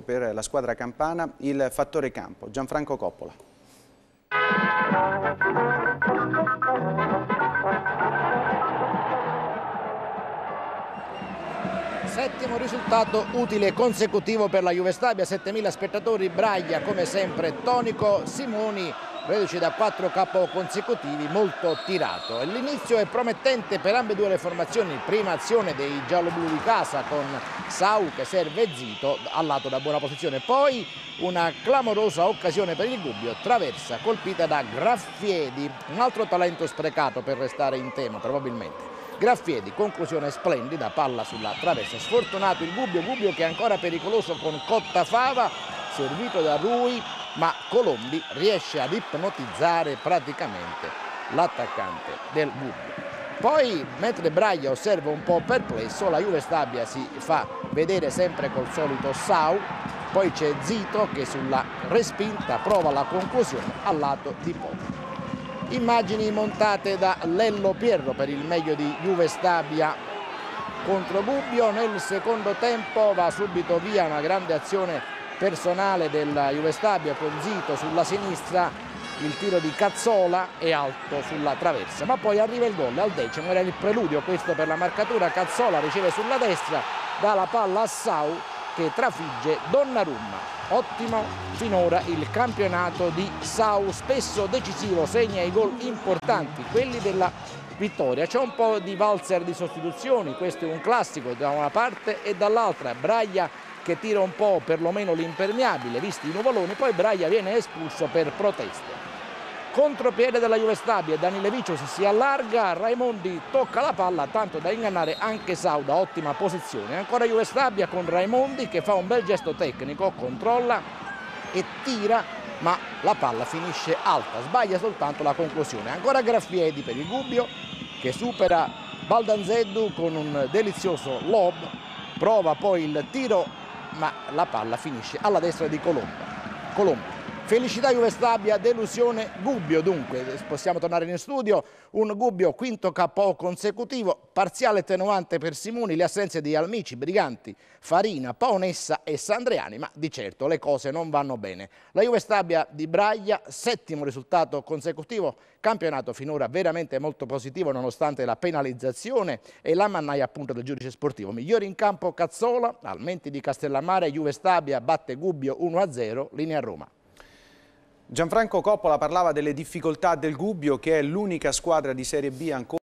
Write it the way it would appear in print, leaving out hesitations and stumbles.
Per la squadra campana il fattore campo. Gianfranco Coppola. Settimo risultato utile consecutivo per la Juve Stabia, 7.000 spettatori, braglia come sempre tonico, Simoni reduce da 4 KO consecutivi, molto tirato. L'inizio è promettente per ambedue le formazioni, prima azione dei gialloblu di casa con Sau che serve Zito al lato da buona posizione, poi una clamorosa occasione per il Gubbio, traversa colpita da Graffiedi, un altro talento sprecato per restare in tema probabilmente. Graffiedi, conclusione splendida, palla sulla traversa, sfortunato il Gubbio che è ancora pericoloso con Cottafava, servito da Rui, ma Colombi riesce ad ipnotizzare praticamente l'attaccante del Gubbio. Poi, mentre Braglia osserva un po' perplesso, la Juve Stabia si fa vedere sempre col solito Sau, poi c'è Zito che sulla respinta prova la conclusione al lato di Popo. Immagini montate da Lello Pierro per il meglio di Juve Stabia contro Gubbio. Nel secondo tempo va subito via una grande azione personale della Juve Stabia con Zito sulla sinistra, il tiro di Cazzola è alto sulla traversa, ma poi arriva il gol al 10°, era il preludio questo per la marcatura. Cazzola riceve sulla destra, dà la palla a Sau che trafigge Donnarumma. Ottimo finora il campionato di Sau, spesso decisivo, segna i gol importanti, quelli della vittoria. C'è un po' di valzer di sostituzioni, questo è un classico da una parte e dall'altra. Braglia che tira un po' perlomeno l'impermeabile, visti i nuvoloni, poi Braglia viene espulso per proteste. Contropiede della Juve Stabia, Danile Vicius si allarga, Raimondi tocca la palla tanto da ingannare anche Sau da ottima posizione. Ancora Juve Stabia con Raimondi che fa un bel gesto tecnico, controlla e tira, ma la palla finisce alta, sbaglia soltanto la conclusione. Ancora Graffiedi per il Gubbio che supera Baldanzeddu con un delizioso lob, prova poi il tiro ma la palla finisce alla destra di Colombo. Felicità Juve Stabia, delusione Gubbio. Dunque possiamo tornare in studio, un Gubbio quinto KO consecutivo, parziale attenuante per Simoni, le assenze di Almici, Briganti, Farina, Paonessa e Sandriani, ma di certo le cose non vanno bene. La Juve Stabia di Braglia, settimo risultato consecutivo, campionato finora veramente molto positivo nonostante la penalizzazione e la mannaia appunto del giudice sportivo. Migliore in campo Cazzola, Almenti di Castellammare, Juve Stabia batte Gubbio 1-0, linea Roma. Gianfranco Coppola parlava delle difficoltà del Gubbio, che è l'unica squadra di Serie B ancora